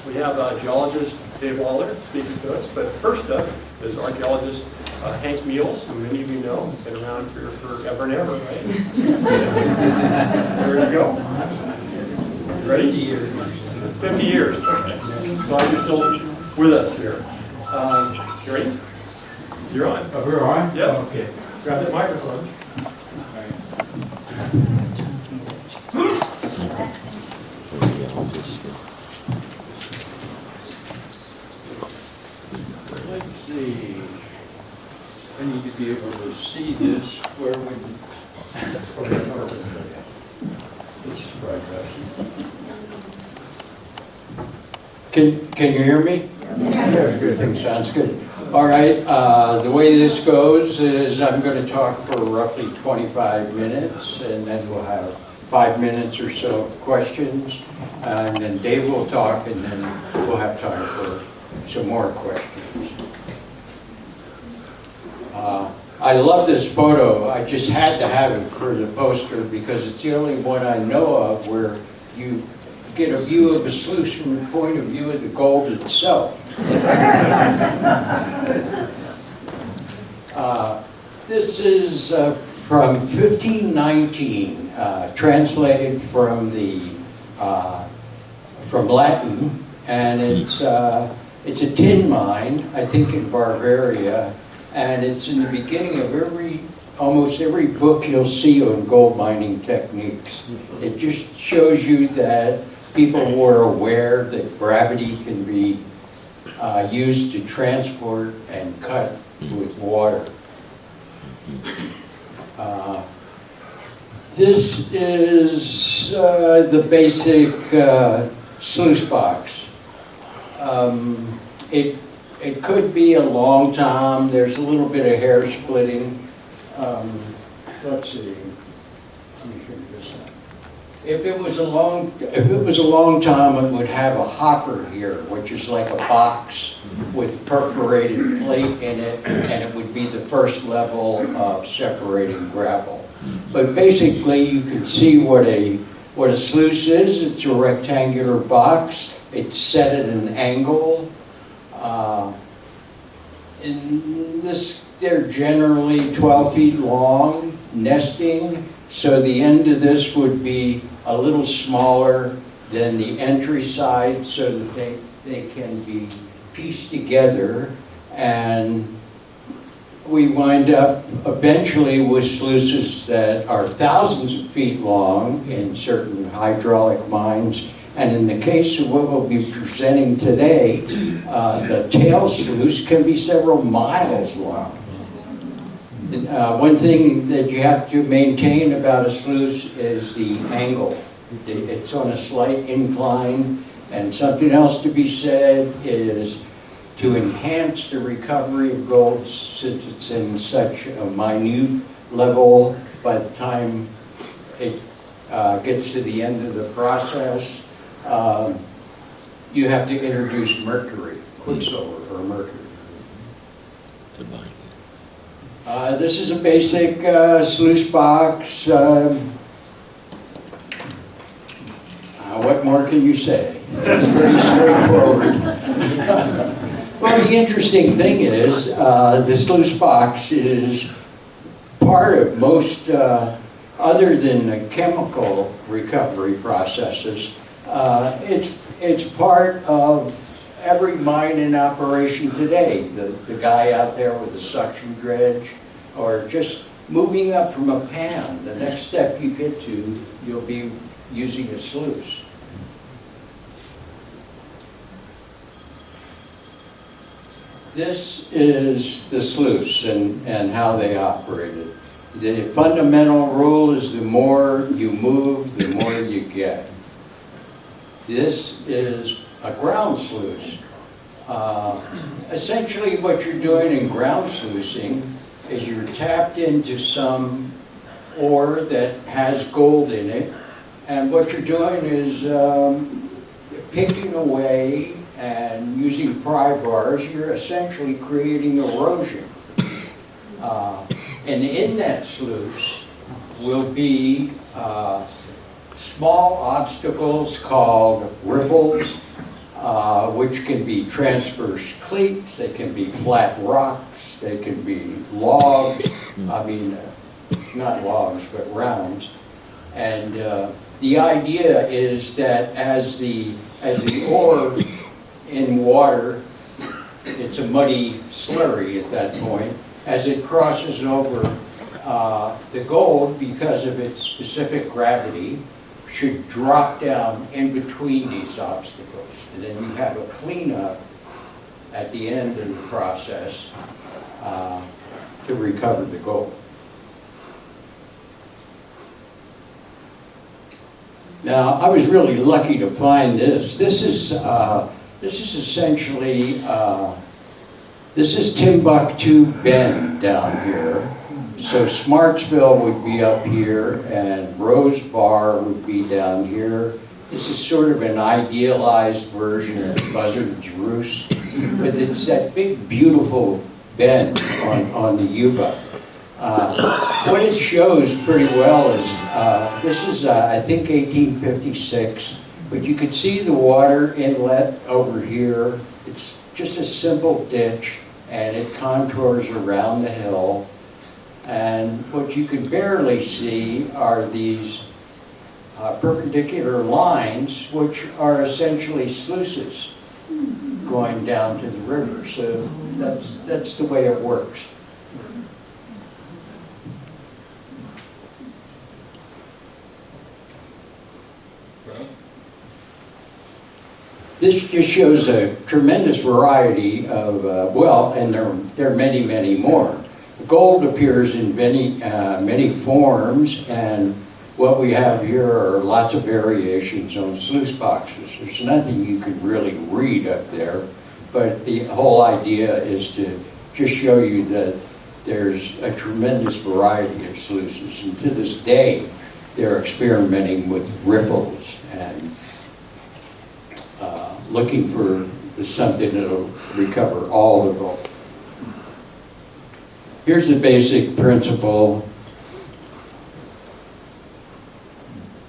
We have geologist David Lawler speaking to us, but first up is archaeologist Hank Mules, who many of you know, been around here forever and ever, right? There you go. You ready? 50 years. 50 years, okay. So you're still with us here. You ready? You're on. Oh, we're on? Yep. Okay. Grab that microphone. Let's see. I need to be able to see this where we. This is right. Can you hear me? Yeah. Good. Sounds good. All right. The way this goes is I'm going to talk for roughly 25 minutes, and then we'll have 5 minutes or so of questions, and then Dave will talk, and then we'll have time for some more questions. I love this photo. I just had to have it for the poster because it's the only one I know of where you get a view of a sluice from the point of view of the gold itself. This is from 1519, translated from Latin, and it's a tin mine, I think in Bavaria, and it's in the beginning of almost every book you'll see on gold mining techniques. It just shows you that people were aware that gravity can be used to transport and cut with water. This is the basic sluice box. It could be a long time. There's a little bit of hair splitting. Let's see. Let me figure this out. If it was a long time, it would have a hopper here, which is like a box with perforated plate in it, and it would be the first level of separating gravel. But basically, you can see what a sluice is. It's a rectangular box. It's set at an angle. They're generally 12 feet long, nesting. So the end of this would be a little smaller than the entry side so that they can be pieced together, and we wind up eventually with sluices that are thousands of feet long in certain hydraulic mines, and in the case of what we'll be presenting today, the tail sluice can be several miles long. One thing that you have to maintain about a sluice is the angle. It's on a slight incline, and something else to be said is to enhance the recovery of gold, since it's in such a minute level by the time it gets to the end of the process, you have to introduce mercury, quicksilver or mercury. This is a basic sluice box. What more can you say? It's pretty straightforward. Well, the interesting thing is the sluice box is part of most, other than the chemical recovery processes, it's part of every mine in operation today. The guy out there with the suction dredge, or just moving up from a pan. The next step you get to, you'll be using a sluice. This is the sluice and how they operate it. The fundamental rule is the more you move, the more you get. This is a ground sluice. Essentially what you're doing in ground sluicing is you're tapped into some ore that has gold in it, and what you're doing is picking away and using pry bars. You're essentially creating erosion. And in that sluice will be small obstacles called ripples. which can be transverse cleats, they can be flat rocks, they can be logs, I mean, not logs, but rounds. And the idea is that as the ore in water, it's a muddy slurry at that point, as it crosses over, the gold, because of its specific gravity, should drop down in between these obstacles. And then you have a cleanup at the end of the process to recover the gold. Now, I was really lucky to find this. This is essentially, this is Timbuktu Bend down here. So Smartsville would be up here, and Rose Bar would be down here. This is sort of an idealized version of Buzzard's Roost, but it's that big, beautiful bend on the Yuba. What it shows pretty well is, this is, I think, 1856, but you can see the water inlet over here. It's just a simple ditch, and it contours around the hill. And what you can barely see are these perpendicular lines, which are essentially sluices going down to the river. So that's the way it works. This just shows a tremendous variety of, well, and there are many, many more. Gold appears in many forms, and what we have here are lots of variations on sluice boxes. There's nothing you can really read up there, but the whole idea is to just show you that there's a tremendous variety of sluices, and to this day, they're experimenting with riffles and looking for something that'll recover all the gold. Here's the basic principle.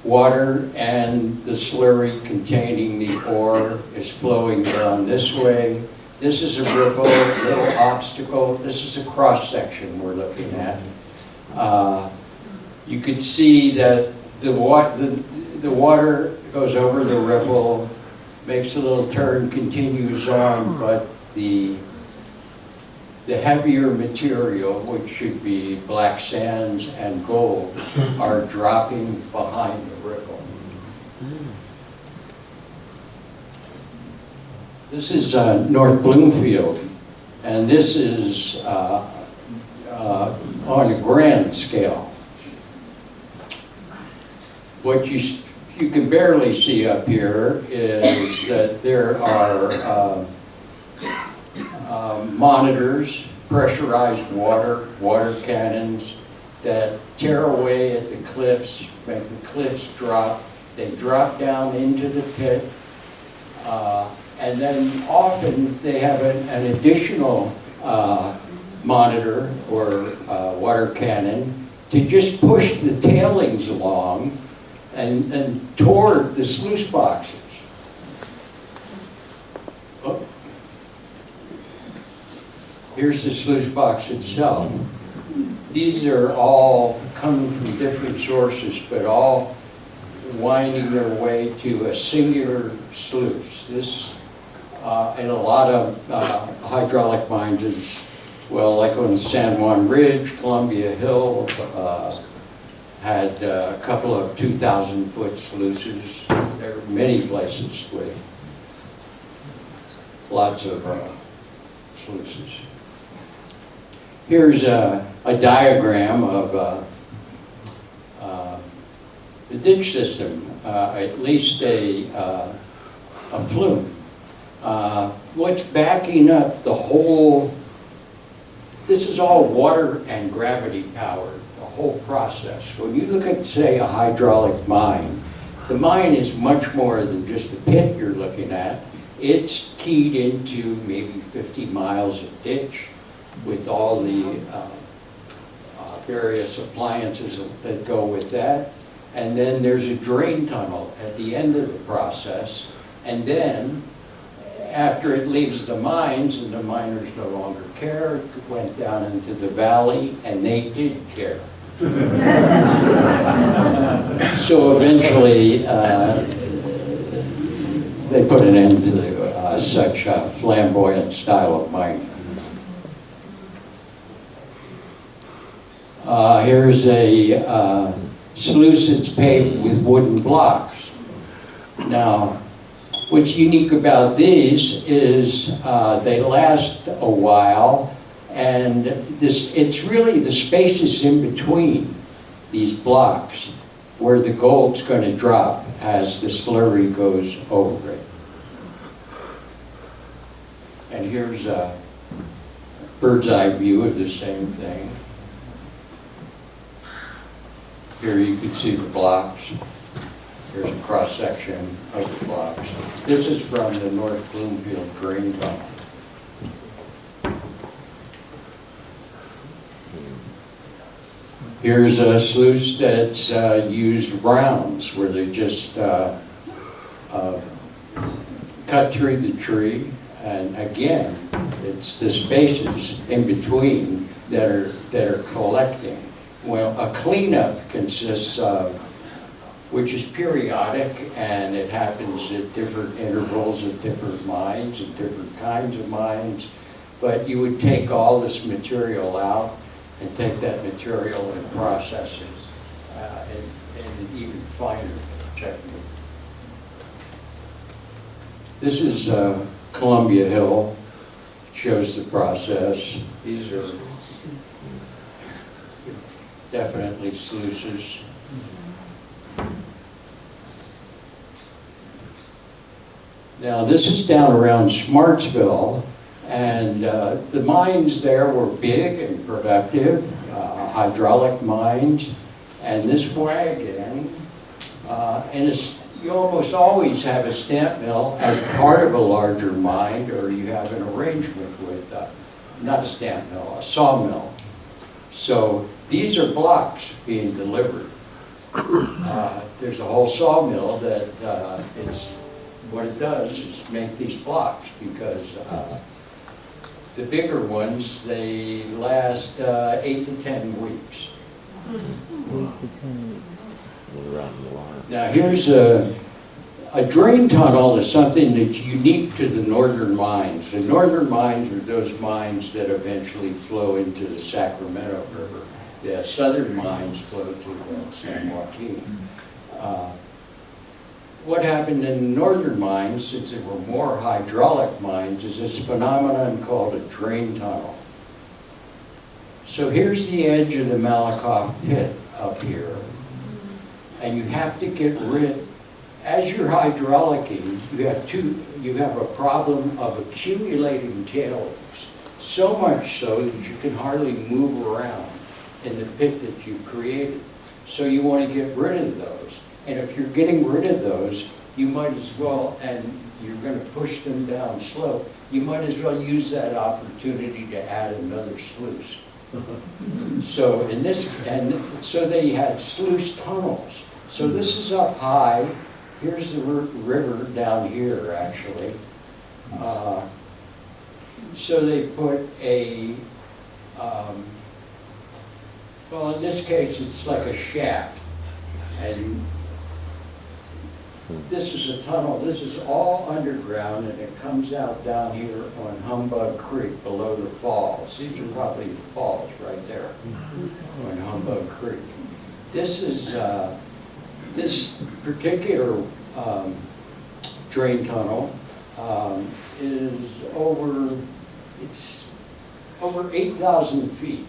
Water and the slurry containing the ore is flowing down this way. This is a riffle, little obstacle. This is a cross-section we're looking at. You could see that the water goes over the riffle, makes a little turn, continues on, but the heavier material, which should be black sands and gold, are dropping behind the riffle. This is North Bloomfield, and this is on a grand scale. What you can barely see up here is that there are monitors, pressurized water cannons that tear away at the cliffs, make the cliffs drop. They drop down into the pit, and then often they have an additional monitor or water cannon to just push the tailings along and toward the sluice boxes. Oh. Here's the sluice box itself. These are all coming from different sources, but all winding their way to a singular sluice. This, in a lot of hydraulic mines, is, well, like on San Juan Ridge, Columbia Hill, had a couple of 2,000-foot sluices. There are many places with lots of sluices. Here's a diagram of the ditch system, at least a flume. What's backing up the whole, this is all water and gravity powered, the whole process. When you look at, say, a hydraulic mine, the mine is much more than just the pit you're looking at. It's keyed into maybe 50 miles of ditch with all the various appliances that go with that. And then there's a drain tunnel at the end of the process. And then after it leaves the mines and the miners no longer care, it went down into the valley and they did care. So eventually they put an end to such a flamboyant style of mining. Here's a sluice that's paved with wooden blocks. Now, what's unique about these is they last a while, and it's really the spaces in between these blocks where the gold's going to drop as the slurry goes over it. And here's a bird's eye view of the same thing. Here you can see the blocks. Here's a cross-section of the blocks. This is from the North Bloomfield drain tunnel. Here's a sluice that's used rounds, where they just cut through the tree, and again, it's the spaces in between that are collecting. Well, a cleanup consists of, which is periodic, and it happens at different intervals at different mines, at different kinds of mines, but you would take all this material out and take that material and process it in even finer technique. This is Columbia Hill, shows the process. These are definitely sluices. Now this is down around Smartsville, and the mines there were big and productive, hydraulic mines, and this wagon, you almost always have a stamp mill as part of a larger mine, or you have an arrangement with, not a stamp mill, a sawmill. So these are blocks being delivered. There's a whole sawmill that what it does is make these blocks, because the bigger ones, they last 8 to 10 weeks. 8 to 10 weeks. Now here's a drain tunnel is something that's unique to the northern mines. The northern mines are those mines that eventually flow into the Sacramento River. The southern mines flow to the San Joaquin. What happened in the northern mines, since there were more hydraulic mines, is this phenomenon called a drain tunnel. So here's the edge of the Malakoff pit up here. And you have to get rid, as you're hydraulicking, you have a problem of accumulating tailings. So much so that you can hardly move around in the pit that you've created. So you want to get rid of those. And if you're getting rid of those, you might as well, and you're going to push them down slope, you might as well use that opportunity to add another sluice. So so they had sluice tunnels. So this is up high. Here's the river down here, actually. So they put a, well, in this case, it's like a shaft. And this is a tunnel. This is all underground, and it comes out down here on Humbug Creek below the falls. These are probably the falls right there on Humbug Creek. This is this particular drain tunnel is over 8,000 feet,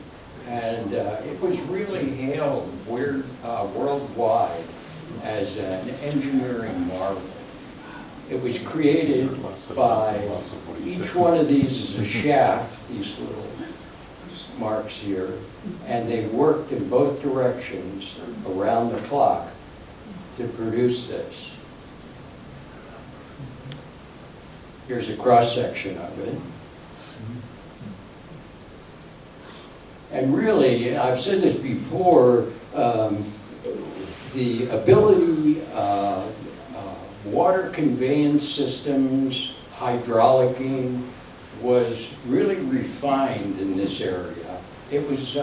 and it was really hailed worldwide as an engineering marvel. It was created by, each one of these is a shaft, these little marks here, and they worked in both directions around the clock to produce this. Here's a cross-section of it. And really, I've said this before, the ability, water conveyance systems, hydraulicking was really refined in this area. It was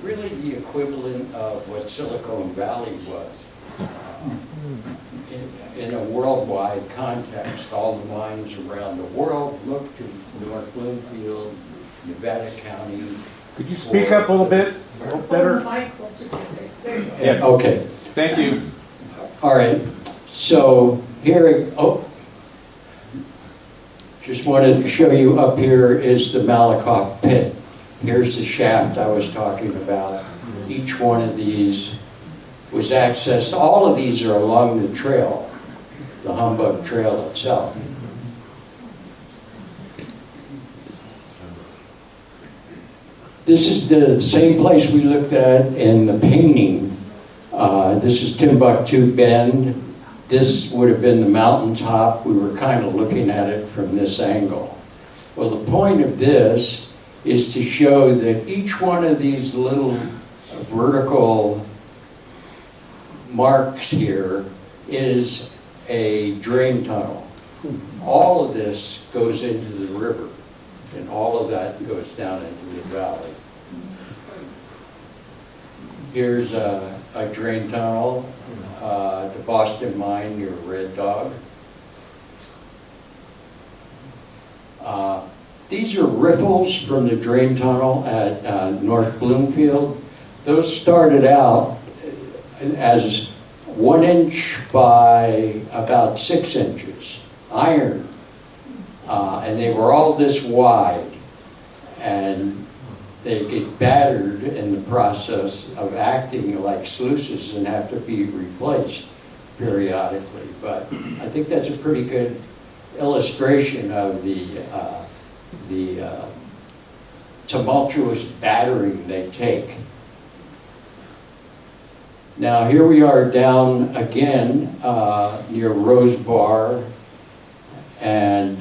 really the equivalent of what Silicon Valley was. In a worldwide context, all the mines around the world look to North Bloomfield, Nevada County. Could you speak up a little bit better? Yeah, okay. Thank you. All right. So here, just wanted to show you up here is the Malakoff pit. Here's the shaft I was talking about. Each one of these was accessed. All of these are along the trail, the Humbug Trail itself. This is the same place we looked at in the painting. This is Timbuktu Bend. This would have been the mountaintop. We were kind of looking at it from this angle. Well, the point of this is to show that each one of these little vertical marks here is a drain tunnel. All of this goes into the river, and all of that goes down into the valley. Here's a drain tunnel, the Boston Mine near Red Dog. These are riffles from the drain tunnel at North Bloomfield. Those started out as 1 inch by about 6 inches, iron. And they were all this wide. And they get battered in the process of acting like sluices and have to be replaced periodically. But I think that's a pretty good illustration of the tumultuous battering they take. Now here we are down again near Rose Bar, and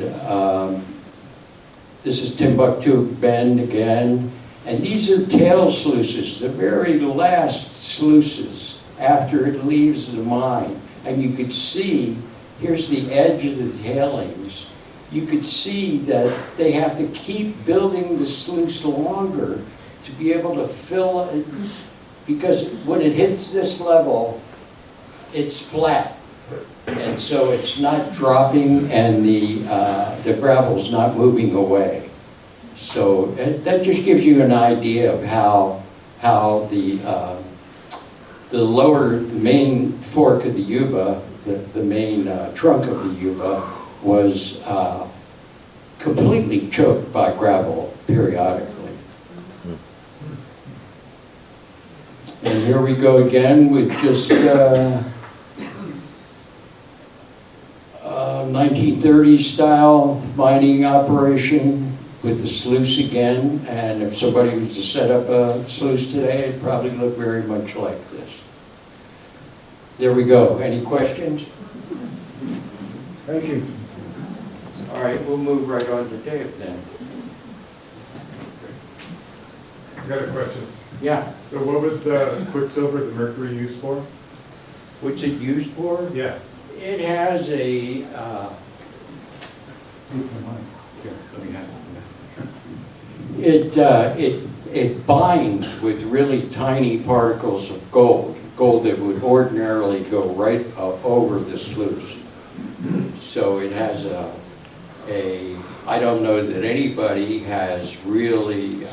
this is Timbuktu Bend again. And these are tail sluices, the very last sluices after it leaves the mine. And you could see, here's the edge of the tailings. You could see that they have to keep building the sluice longer to be able to fill it, because when it hits this level, it's flat. And so it's not dropping, and the gravel's not moving away. So that just gives you an idea of how the main fork of the Yuba, the main trunk of the Yuba, was completely choked by gravel periodically. And here we go again with just 1930s style mining operation with the sluice again. And if somebody was to set up a sluice today, it'd probably look very much like this. There we go. Any questions? Thank you. All right, we'll move right on to Dave then. I got a question. Yeah. So what was the quicksilver, the mercury used for? What's it used for? Yeah. It has a, it binds with really tiny particles of gold that would ordinarily go right over the sluice. So it has I don't know that anybody has really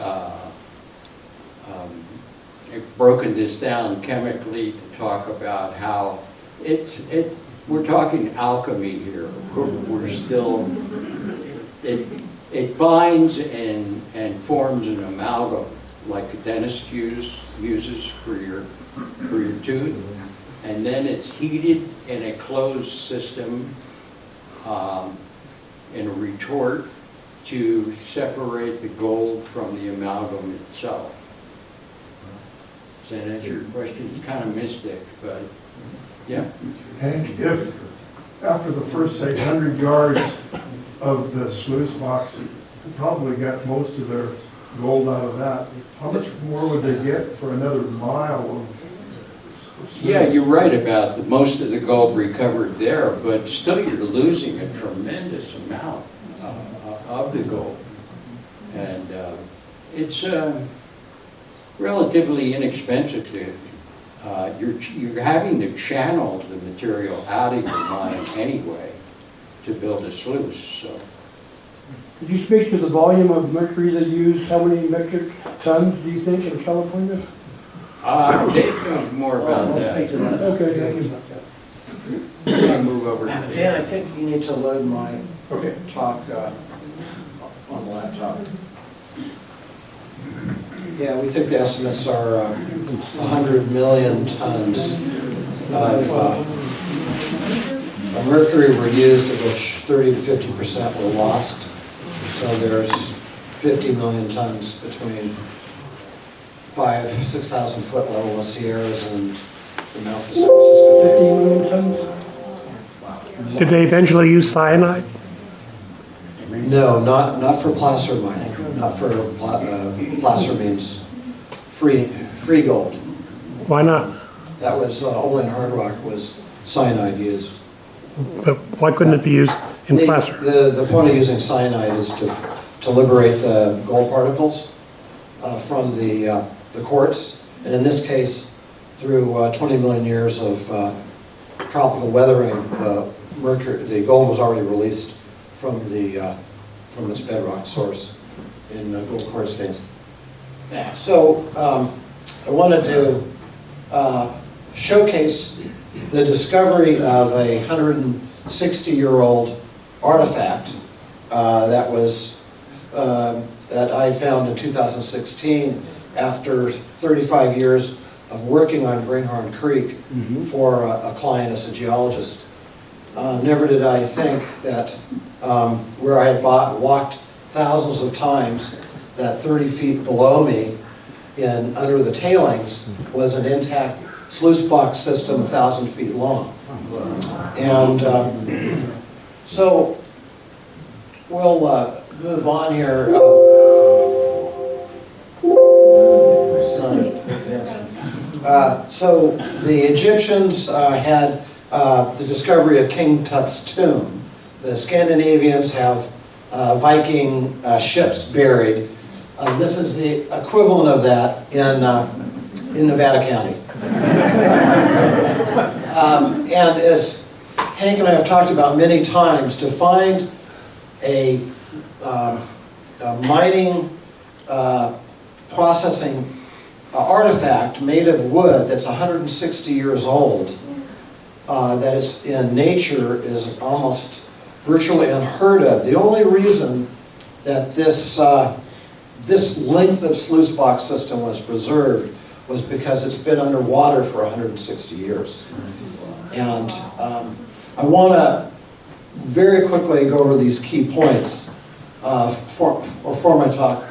broken this down chemically to talk about how we're talking alchemy here. We're still, it binds and forms an amalgam like a dentist uses for your tooth, and then it's heated in a closed system in a retort to separate the gold from the amalgam itself. Does that answer your question? It's kind of mystic, but yeah. Hank, if after the first, say, 100 yards of the sluice box, probably got most of their gold out of that, how much more would they get for another mile of sluice? Yeah, you're right about most of the gold recovered there, but still you're losing a tremendous amount. of the gold. And it's relatively inexpensive to, you're having to channel the material out of your mine anyway to build a sluice, so. Could you speak to the volume of mercury they use? How many metric tons do you think in California? Dave knows more about that. Okay, thank you. We're gonna move over to Dave. Dan, I think you need to load my Okay. talk on the laptop. Yeah, we think the estimates are 100 million tons of mercury were used, of which 30 to 50% were lost. So there's 50 million tons between 6,000 foot level of Sierras and the mouth of San 15 Francisco. million tons? Did they eventually use cyanide? No, not for placer mining, not for, placer means free gold. Why not? That was, only in hard rock was cyanide used. But why couldn't it be used in placer? The point of using cyanide is to liberate the gold particles from the quartz. And in this case, through 20 million years of tropical weathering, the gold was already released from its bedrock source in gold quartz veins. So I wanted to showcase the discovery of a 160-year-old artifact that I found in 2016 after 35 years of working on Greenhorn Creek for a client as a geologist. Never did I think that where I had walked thousands of times, that 30 feet below me under the tailings was an intact sluice box system 1,000 feet long. And so we'll move on here. So the Egyptians had the discovery of King Tut's tomb. The Scandinavians have Viking ships buried. This is the equivalent of that in Nevada County. And as Hank and I have talked about many times, to find a mining processing artifact made of wood that's 160 years old, that is in nature, is almost virtually unheard of. The only reason that this length of sluice box system was preserved was because it's been underwater for 160 years. And I want to very quickly go over these key points for my talk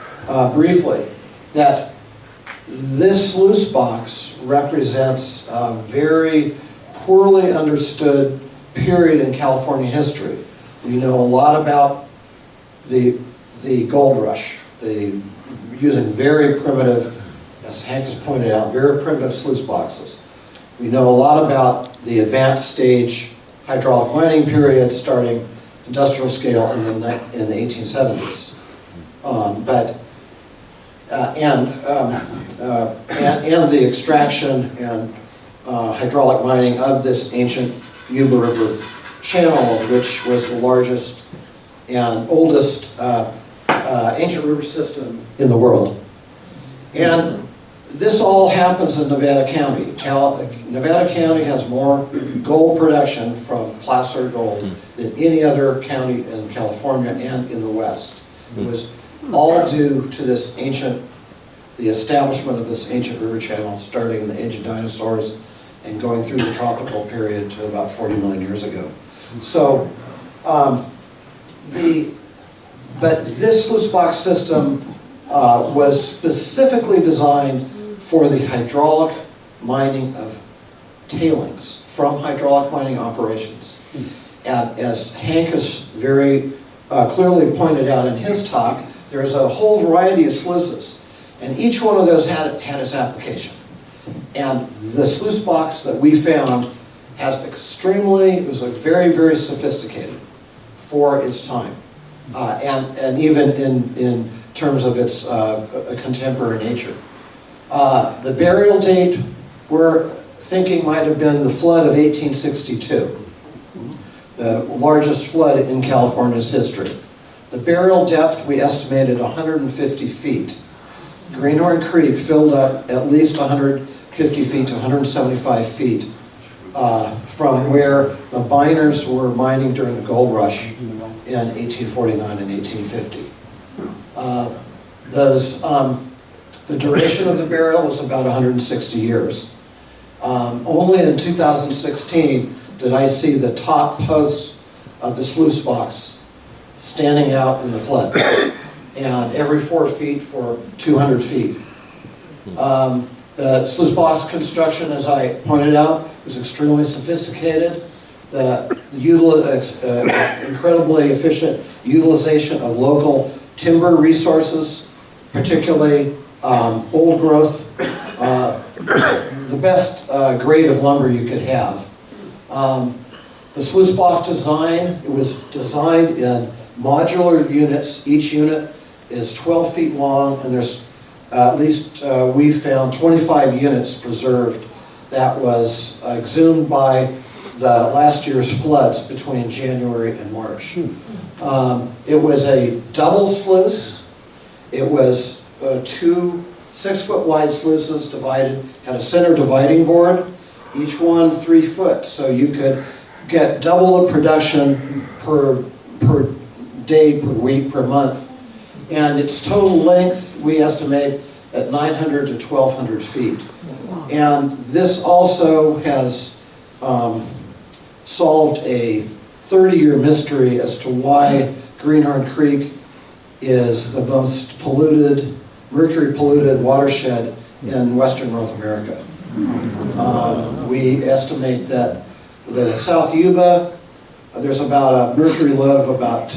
briefly. That this sluice box represents a very poorly understood period in California history. We know a lot about the gold rush, using very primitive, as Hank has pointed out, very primitive sluice boxes. We know a lot about the advanced stage hydraulic mining period starting industrial scale in the 1870s. And the extraction and hydraulic mining of this ancient Yuba River channel, which was the largest and oldest ancient river system in the world. And this all happens in Nevada County. Nevada County has more gold production from placer gold than any other county in California and in the West. It was all due to this the establishment of this ancient river channel starting in the age of dinosaurs and going through the tropical period to about 40 million years ago. So, but this sluice box system was specifically designed for the hydraulic mining of tailings from hydraulic mining operations. And as Hank has very clearly pointed out in his talk, there's a whole variety of sluices, and each one of those had its application. And the sluice box that we found it was very, very sophisticated for its time. and even in terms of its contemporary nature. The burial date we're thinking might have been the flood of 1862, the largest flood in California's history. The burial depth we estimated 150 feet. Greenhorn Creek filled up at least 150 feet to 175 feet from where the miners were mining during the gold rush in 1849 and 1850. The duration of the burial was about 160 years. Only in 2016 did I see the top posts of the sluice box standing out in the flood, and every 4 feet for 200 feet. The sluice box construction, as I pointed out, was extremely sophisticated. The incredibly efficient utilization of local timber resources, particularly old growth, the best grade of lumber you could have. The sluice box design, it was designed in modular units. Each unit is 12 feet long, and there's at least, we found 25 units preserved that was exhumed by the last year's floods between January and March. It was a double sluice. It was 2 6-foot wide sluices divided, had a center dividing board, each one 3 foot, so you could get double the production per day, per week, per month. And its total length, we estimate at 900 to 1,200 feet. And this also has solved a 30-year mystery as to why Greenhorn Creek is the most polluted, mercury-polluted watershed in western North America. We estimate that the South Yuba, there's about a mercury load of about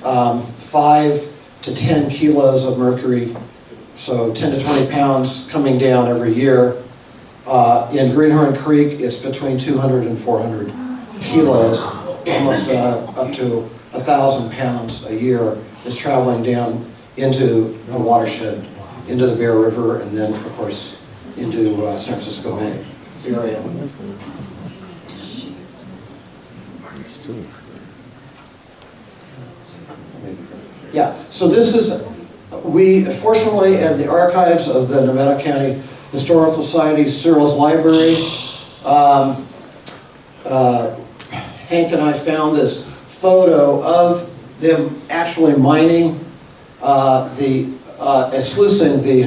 5 to 10 kilos of mercury, so 10 to 20 pounds coming down every year. In Greenhorn Creek, it's between 200 and 400 kilos, almost up to 1,000 pounds a year is traveling down into the watershed, into the Bear River, and then, of course, into San Francisco Bay area. Yeah, so this is, we fortunately at the archives of the Nevada County Historical Society Searles Library, Hank and I found this photo of them actually mining sluicing the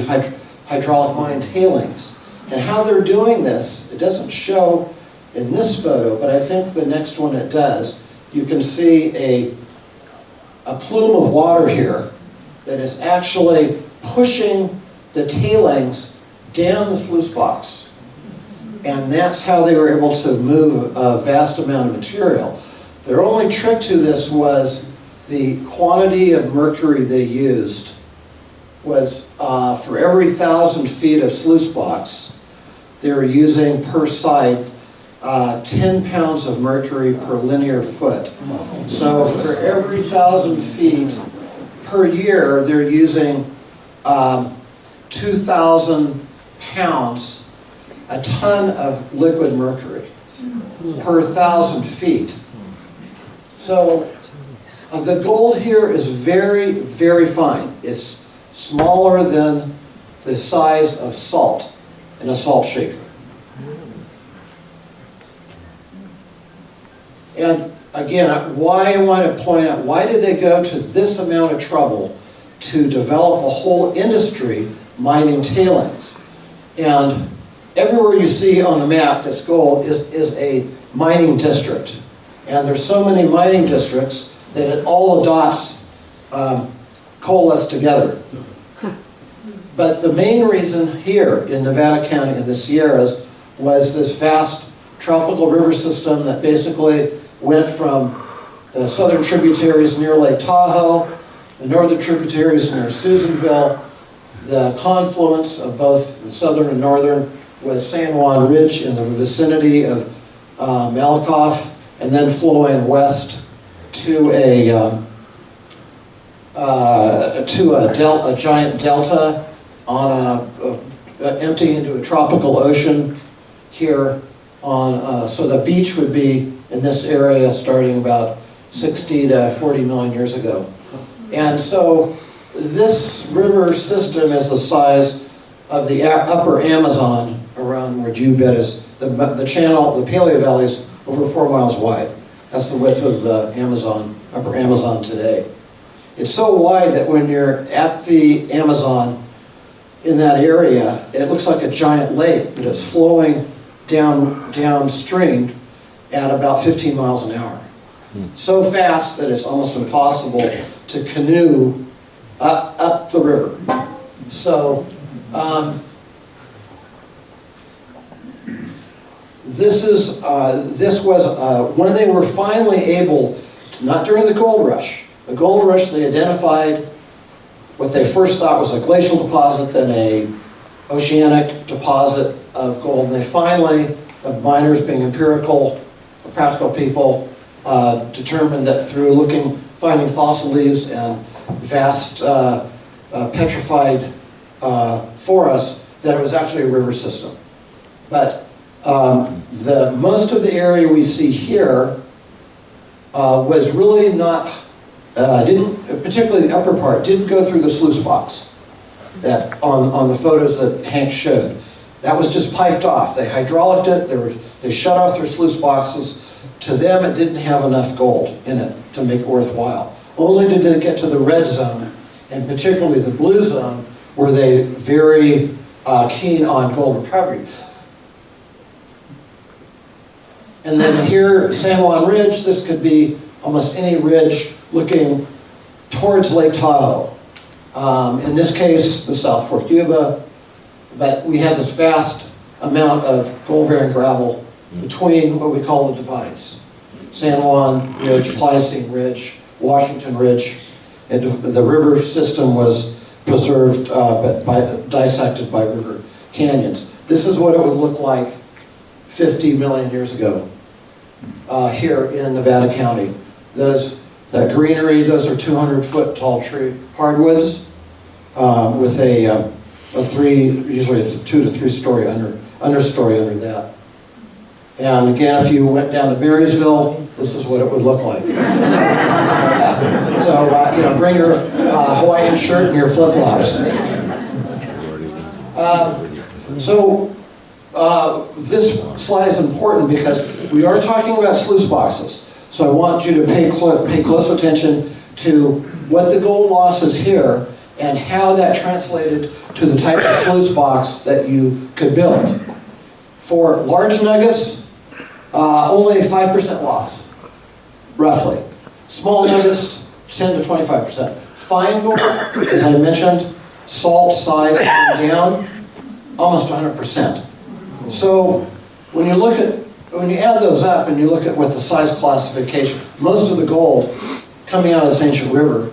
hydraulic mine tailings. And how they're doing this, it doesn't show in this photo, but I think the next one it does. You can see a plume of water here that is actually pushing the tailings down the sluice box. And that's how they were able to move a vast amount of material. Their only trick to this was the quantity of mercury they used was for every 1,000 feet of sluice box, they were using per site 10 pounds of mercury per linear foot. So for every 1,000 feet per year, they're using 2,000 pounds, a ton of liquid mercury per 1,000 feet. So the gold here is very, very fine. It's smaller than the size of salt in a salt shaker. And again, why I want to point out, why did they go to this amount of trouble to develop a whole industry mining tailings? And everywhere you see on the map that's gold is a mining district. And there's so many mining districts that all the dots coalesce together. But the main reason here in Nevada County in the Sierras was this vast tropical river system that basically went from the southern tributaries near Lake Tahoe, the northern tributaries near Susanville, the confluence of both the southern and northern with San Juan Ridge in the vicinity of Malakoff, and then flowing west to to a giant delta on emptying into a tropical ocean here on, so the beach would be in this area starting about 60 to 40 million years ago. And so this river system is the size of the upper Amazon around where Jubit is. The channel, the Paleo Valley is over 4 miles wide. That's the width of the Amazon, upper Amazon today. It's so wide that when you're at the Amazon in that area, it looks like a giant lake, but it's flowing downstream at about 15 miles an hour. So fast that it's almost impossible to canoe up the river. So this was when they were finally able, not during the gold rush. The gold rush, they identified what they first thought was a glacial deposit, then a oceanic deposit of gold. And they finally, the miners being empirical, practical people, determined that through finding fossil leaves and vast petrified forests, that it was actually a river system. But most of the area we see here was really not, particularly the upper part, didn't go through the sluice box that on the photos that Hank showed. That was just piped off. They hydrauliced it, they shut off their sluice boxes. To them, it didn't have enough gold in it to make it worthwhile. Only did it get to the red zone, and particularly the blue zone, were they very keen on gold recovery. And then here, San Juan Ridge, this could be almost any ridge looking towards Lake Tahoe. In this case, the South Fork Yuba, but we had this vast amount of gold-bearing gravel between what we call the divides. San Juan Ridge, Pliocene Ridge, Washington Ridge. The river system was preserved, dissected by river canyons. This is what it would look like 50 million years ago here in Nevada County. That greenery, those are 200-foot tall tree hardwoods with usually a 2 to 3 story understory under that. And again, if you went down to Marysville, this is what it would look like. So, bring your Hawaiian shirt and your flip-flops. This slide is important because we are talking about sluice boxes. So I want you to pay close attention to what the gold loss is here and how that translated to the type of sluice box that you could build. For large nuggets, only 5% loss, roughly. Small nuggets, 10 to 25%. Fine gold, as I mentioned, salt size down, almost 100%. So when you add those up and you look at what the size classification, most of the gold coming out of this ancient river,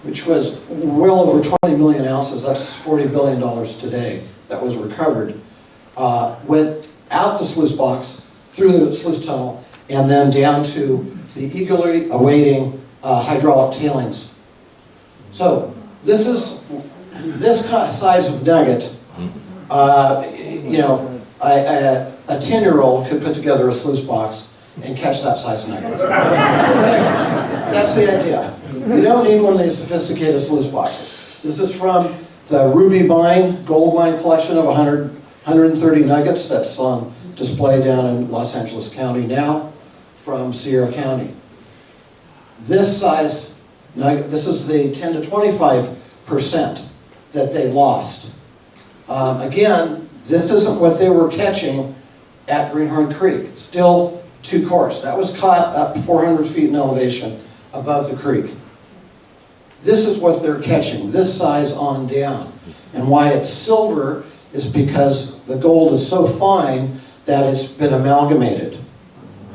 which was well over 20 million ounces, that's $40 billion today, that was recovered, went out the sluice box, through the sluice tunnel, and then down to the eagerly awaiting hydraulic tailings. So this size of nugget, a 10-year-old could put together a sluice box and catch that size nugget. That's the idea. You don't need one of these sophisticated sluice boxes. This is from the Ruby Mine, gold mine collection of 130 nuggets that's on display down in Los Angeles County now from Sierra County. This size nugget, this is the 10 to 25% that they lost. Again, this isn't what they were catching at Greenhorn Creek. Still too coarse. That was caught up 400 feet in elevation above the creek. This is what they're catching, this size on down. And why it's silver is because the gold is so fine that it's been amalgamated.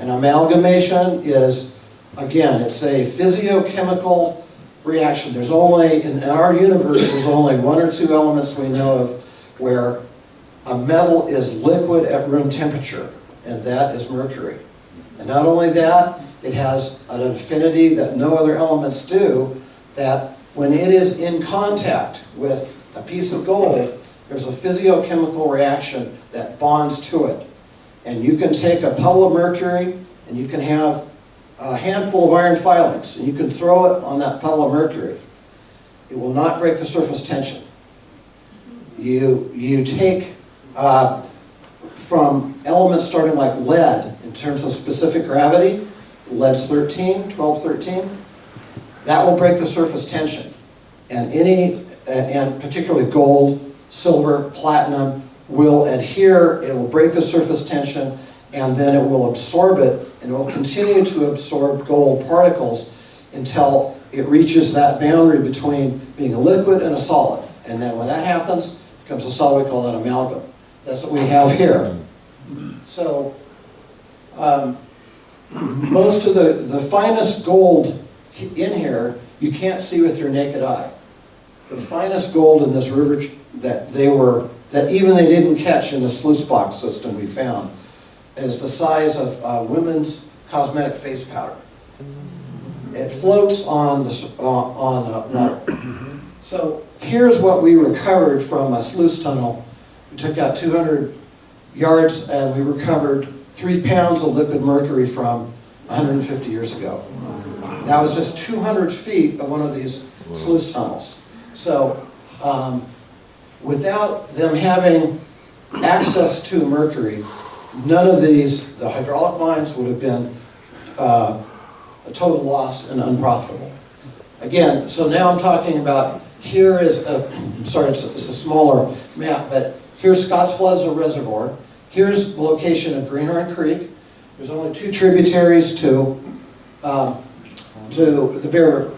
An amalgamation is, again, it's a physiochemical reaction. There's only, in our universe, there's only 1 or 2 elements we know of where a metal is liquid at room temperature, and that is mercury. And not only that, it has an affinity that no other elements do, that when it is in contact with a piece of gold, there's a physiochemical reaction that bonds to it. And you can take a puddle of mercury and you can have a handful of iron filings and you can throw it on that puddle of mercury. It will not break the surface tension. You take from elements starting like lead in terms of specific gravity, lead's 13, 12, 13, that will break the surface tension. And and particularly gold, silver, platinum will adhere, it will break the surface tension, and then it will absorb it, and it will continue to absorb gold particles until it reaches that boundary between being a liquid and a solid. And then when that happens, it becomes a solid, we call that amalgam. That's what we have here. So, most of the finest gold in here, you can't see with your naked eye. The finest gold in this river that even they didn't catch in the sluice box system we found is the size of women's cosmetic face powder. It floats on water. So here's what we recovered from a sluice tunnel. We took out 200 yards and we recovered 3 pounds of liquid mercury from 150 years ago. That was just 200 feet of one of these sluice tunnels. So without them having access to mercury, none of the hydraulic mines would have been a total loss and unprofitable. Again, so now I'm talking about, here is sorry, it's a smaller map, but here's Scott's Floods Reservoir. Here's the location of Greenhorn Creek. There's only 2 tributaries to the Bear River.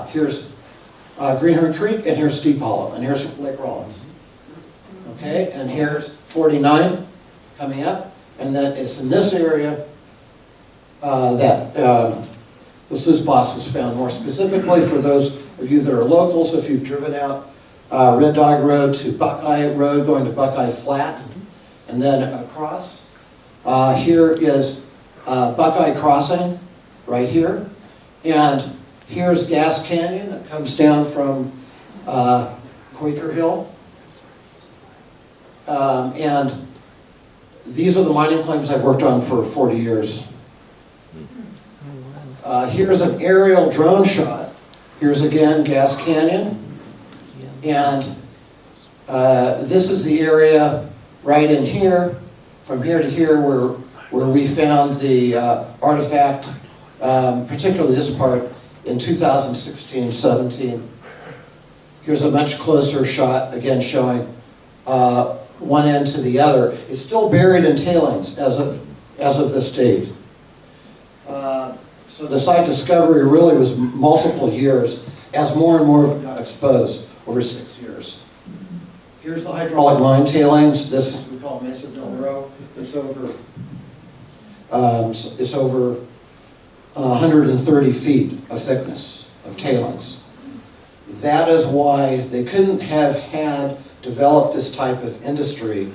Here's Greenhorn Creek, and here's Steep Hollow, and here's Lake Rollins. Okay, and here's 49 coming up, and then it's in this area that the sluice box was found. More specifically, for those of you that are locals, if you've driven out Red Dog Road to Buckeye Road, going to Buckeye Flat, and then across, here is Buckeye Crossing, right here, and here's Gas Canyon that comes down from Quaker Hill. And these are the mining claims I've worked on for 40 years. Here's an aerial drone shot. Here's again Gas Canyon. And this is the area right in here, from here to here, where we found the artifact, particularly this part, in 2016-17. Here's a much closer shot, again showing one end to the other. It's still buried in tailings as of this date. So the site discovery really was multiple years as more and more of it got exposed over 6 years. Here's the hydraulic mine tailings. This we call Mesa del Oro. It's over 130 feet of thickness of tailings. That is why they couldn't have developed this type of industry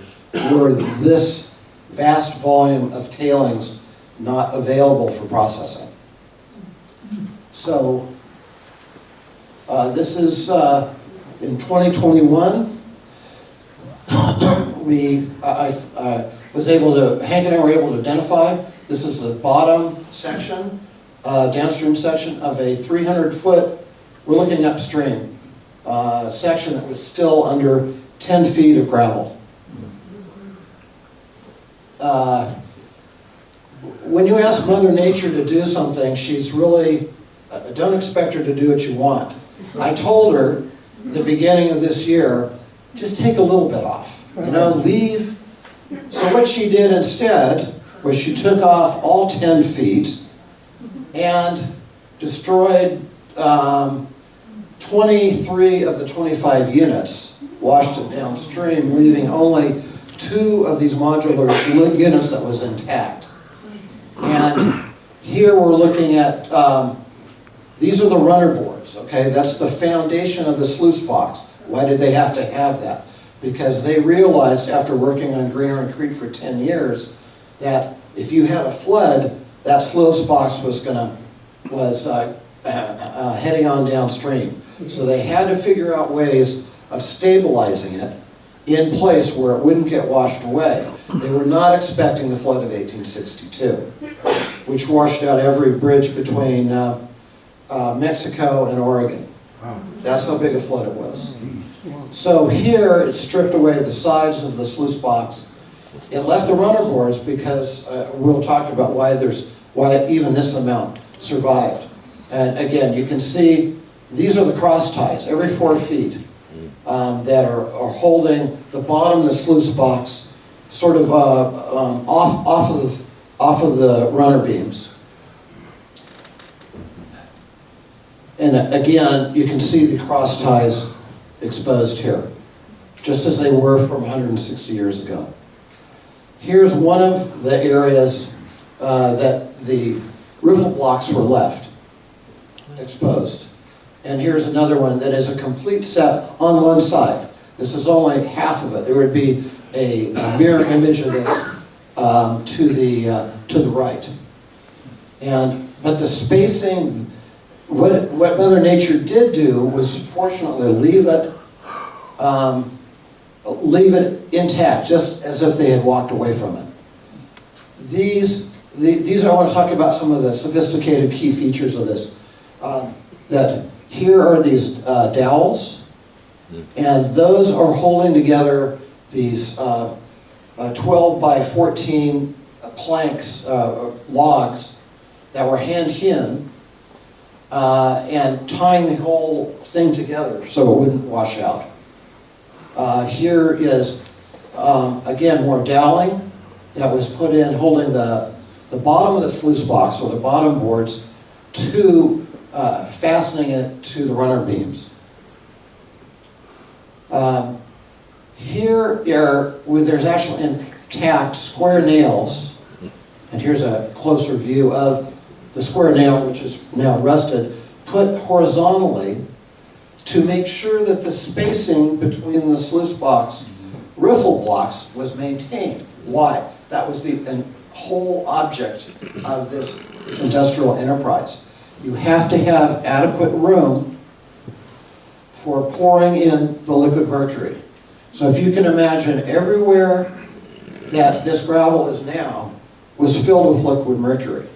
were this vast volume of tailings not available for processing. So this is in 2021. Hank and I were able to identify, this is the bottom section, downstream section of a 300-foot, we're looking upstream, section that was still under 10 feet of gravel. When you ask Mother Nature to do something, she's really, don't expect her to do what you want. I told her at the beginning of this year, just take a little bit off, leave. So what she did instead was she took off all 10 feet and destroyed 23 of the 25 units, washed it downstream, leaving only 2 of these modular units that was intact. And here we're looking at, these are the runner boards, okay? That's the foundation of the sluice box. Why did they have to have that? Because they realized after working on Greenhorn Creek for 10 years that if you had a flood, that sluice box was heading on downstream. So they had to figure out ways of stabilizing it in place where it wouldn't get washed away. They were not expecting the flood of 1862, which washed out every bridge between Mexico and Oregon. That's how big a flood it was. So here it stripped away the sides of the sluice box. It left the runner boards because we'll talk about why even this amount survived. And again, you can see these are the cross ties every 4 feet that are holding the bottom of the sluice box sort of off of the runner beams. And again, you can see the cross ties exposed here, just as they were from 160 years ago. Here's one of the areas that the riffle blocks were left exposed. And here's another one that is a complete set on one side. This is only half of it. There would be a mirror image of this to the right. But the spacing, what Mother Nature did do was fortunately leave it intact, just as if they had walked away from it. These I want to talk about some of the sophisticated key features of this. That here are these dowels, and those are holding together these 12 by 14 planks, logs that were hand-hewn, and tying the whole thing together so it wouldn't wash out. Here is, again, more doweling that was put in holding the bottom of the sluice box, or the bottom boards, to fastening it to the runner beams. There's actually intact square nails, and here's a closer view of the square nail, which is now rusted, put horizontally to make sure that the spacing between the sluice box riffle blocks was maintained. Why? That was the whole object of this industrial enterprise. You have to have adequate room for pouring in the liquid mercury. So if you can imagine, everywhere that this gravel is now was filled with liquid mercury.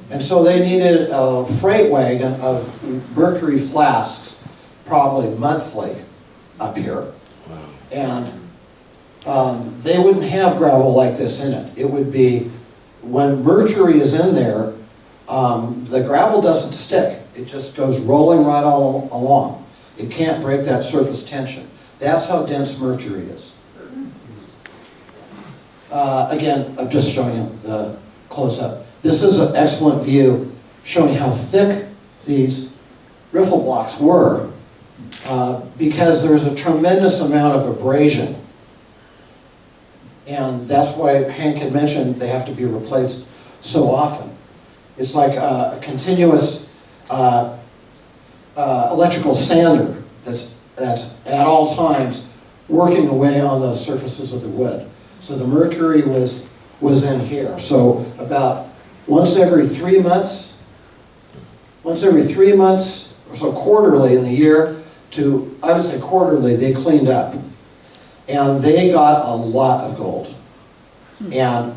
And so they needed a freight wagon of mercury flasks, probably monthly, up here. And they wouldn't have gravel like this in it. It would be, when mercury is in there, the gravel doesn't stick. It just goes rolling right along. It can't break that surface tension. That's how dense mercury is. Again, I'm just showing you the close-up. This is an excellent view showing how thick these riffle blocks were, because there's a tremendous amount of abrasion. And that's why Hank had mentioned they have to be replaced so often. It's like a continuous electrical sander that's at all times working away on the surfaces of the wood. So the mercury was in here. So about once every 3 months, or so quarterly in the year, I would say quarterly, they cleaned up. And they got a lot of gold. And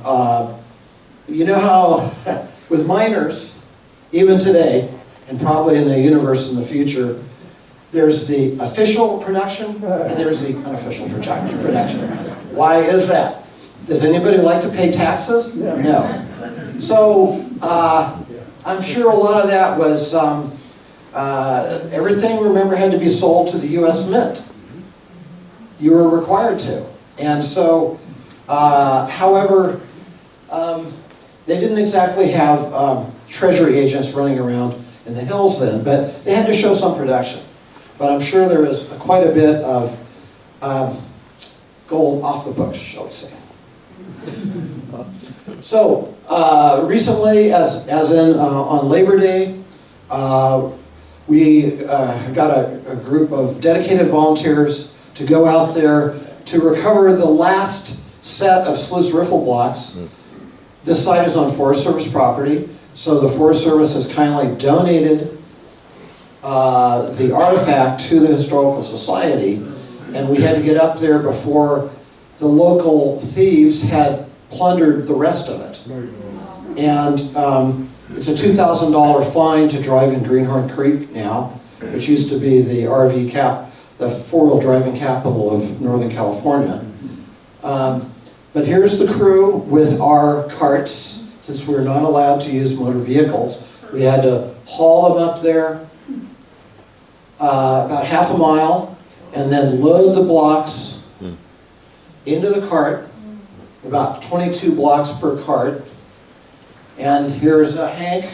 you know how, with miners, even today, and probably in the universe in the future, there's the official production and there's the unofficial production. Why is that? Does anybody like to pay taxes? No. So I'm sure a lot of that was, everything, remember, had to be sold to the U.S. Mint. You were required to. And so, however, they didn't exactly have treasury agents running around in the hills then, but they had to show some production. But I'm sure there is quite a bit of gold off the books, shall we say. So, recently, as in on Labor Day, we got a group of dedicated volunteers to go out there to recover the last set of sluice riffle blocks This site is on Forest Service property, so the Forest Service has kindly donated the artifact to the Historical Society, and we had to get up there before the local thieves had plundered the rest of it. And it's a $2,000 fine to drive in Greenhorn Creek now, which used to be the the four-wheel driving capital of Northern California. But here's the crew with our carts. Since we're not allowed to use motor vehicles, we had to haul them up there about half a mile and then load the blocks into the cart, about 22 blocks per cart. And here's Hank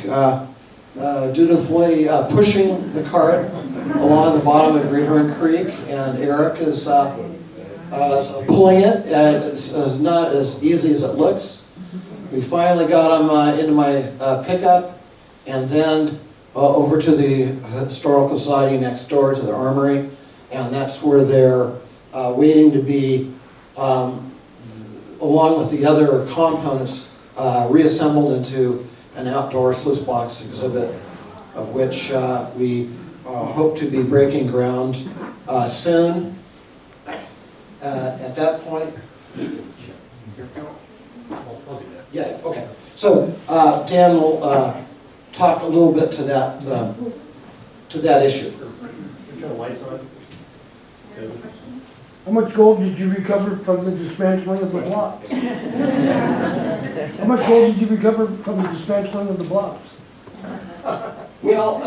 dutifully pushing the cart along the bottom of Greenhorn Creek, and Eric is pulling it. It's not as easy as it looks. We finally got him into my pickup, and then over to the Historical Society next door to the Armory, and that's where they're waiting to be, along with the other components, reassembled into an outdoor sluice box exhibit, of which we hope to be breaking ground soon. At that point, yeah, okay. So Dan will talk a little bit to that issue. How much gold did you recover from the dismantling of the blocks? How much gold did you recover from the dismantling of the blocks? Well,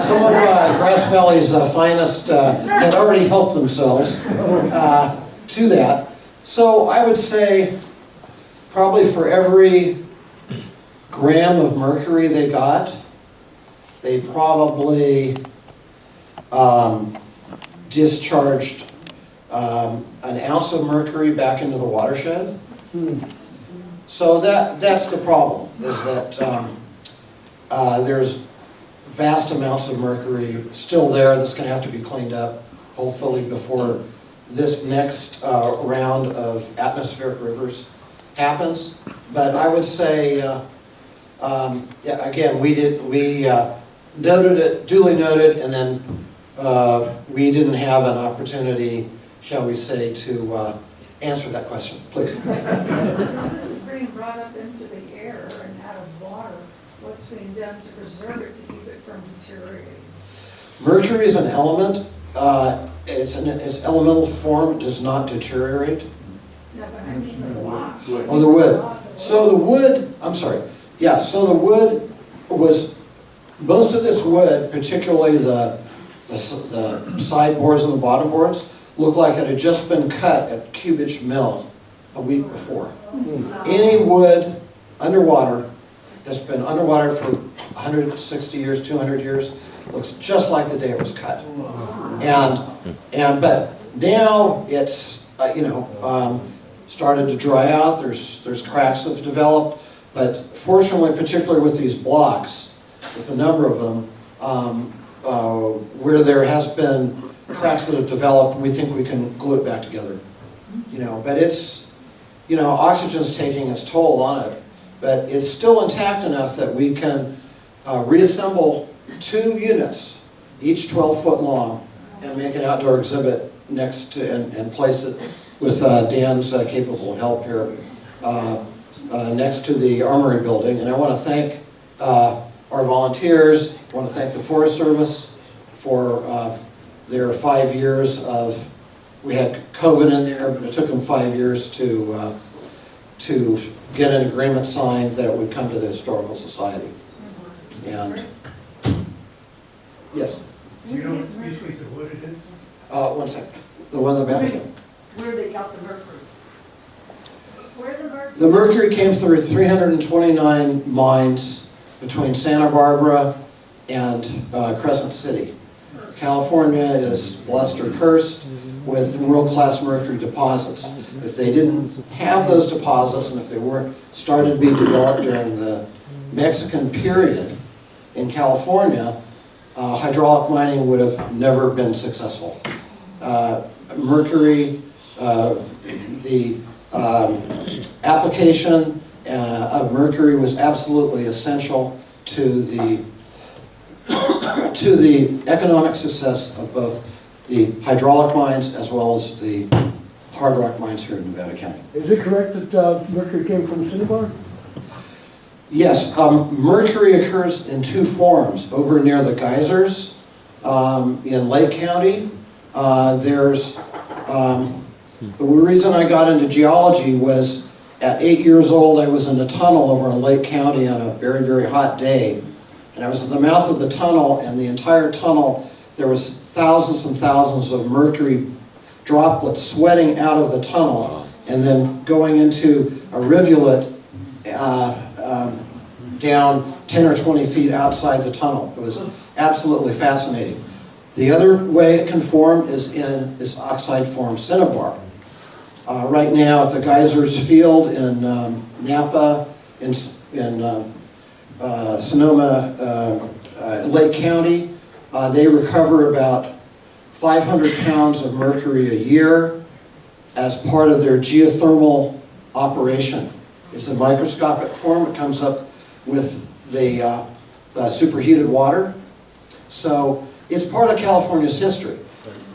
some of Grass Valley's finest had already helped themselves to that. So I would say probably for every gram of mercury they got, they probably discharged an ounce of mercury back into the watershed. So that's the problem, is that there's vast amounts of mercury still there that's going to have to be cleaned up, hopefully before this next round of atmospheric rivers happens. But I would say, yeah, again, we noted it, duly noted, and then we didn't have an opportunity, shall we say, to answer that question. Please. This is being brought up into the air and out of water. What's being done to preserve it, to keep it from deteriorating? Mercury is an element. Its elemental form does not deteriorate. No, but I mean the block. Oh, the wood. So the wood, I'm sorry. Yeah, so the wood was, most of this wood, particularly the side boards and the bottom boards, looked like it had just been cut at Cubitch Mill a week before. Any wood underwater that's been underwater for 160 years, 200 years, looks just like the day it was cut. But now it's started to dry out. There's cracks that have developed, but fortunately, particularly with these blocks, with a number of them, where there has been cracks that have developed, we think we can glue it back together. But it's, oxygen's taking its toll on it, but it's still intact enough that we can reassemble 2 units, each 12 foot long, and make an outdoor exhibit next to, and place it with Dan's capable help here, next to the Armory building. And I want to thank our volunteers. I want to thank the Forest Service for their 5 years of, we had COVID in there, but it took them 5 years to get an agreement signed that it would come to the Historical Society. And, yes? Do you know what species of wood it is? One second. The one in the back? Where they got the mercury? Where the mercury? The mercury came through 329 mines between Santa Barbara and Crescent City. California is blessed or cursed with world-class mercury deposits. If they didn't have those deposits, and if they weren't started to be developed during the Mexican period in California, hydraulic mining would have never been successful. Mercury, the application of mercury was absolutely essential to the economic success of both the hydraulic mines as well as the hard rock mines here in Nevada County. Is it correct that mercury came from cinnabar? Yes, mercury occurs in two forms. Over near the geysers in Lake County, the reason I got into geology was at 8 years old, I was in a tunnel over in Lake County on a very, very hot day. And I was at the mouth of the tunnel, and the entire tunnel, there was thousands and thousands of mercury droplets sweating out of the tunnel and then going into a rivulet down 10 or 20 feet outside the tunnel. It was absolutely fascinating. The other way it can form is in this oxide form cinnabar. Right now at the geysers field in Napa, in Sonoma, Lake County, they recover about 500 pounds of mercury a year as part of their geothermal operation. It's a microscopic form. It comes up with the superheated water. So it's part of California's history.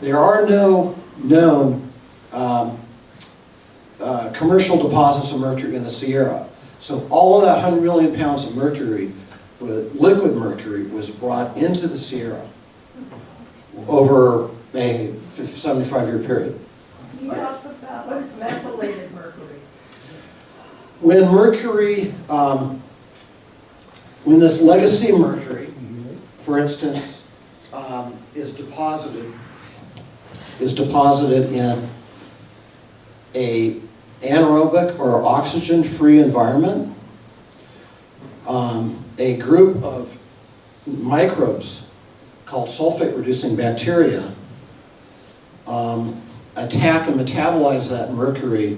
There are no known commercial deposits of mercury in the Sierra. So all of that 100 million pounds of mercury, liquid mercury, was brought into the Sierra over a 75-year period. Can you talk about what is methylated mercury? When mercury, when this legacy mercury, for instance, is deposited in a anaerobic or oxygen-free environment, a group of microbes called sulfate-reducing bacteria attack and metabolize that mercury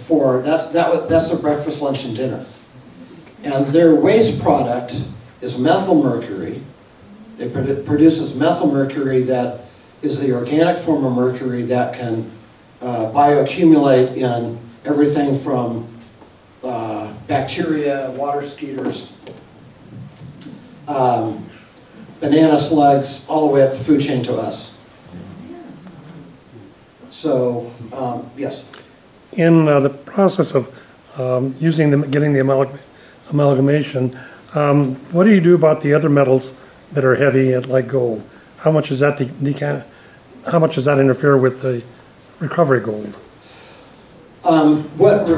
that's their breakfast, lunch, and dinner. And their waste product is methylmercury. It produces methylmercury that is the organic form of mercury that can bioaccumulate in everything from bacteria, water skeeters, banana slugs, all the way up the food chain to us. So, yes. In the process of getting the amalgamation, what do you do about the other metals that are heavy like gold? How much does that interfere with the recovery gold? What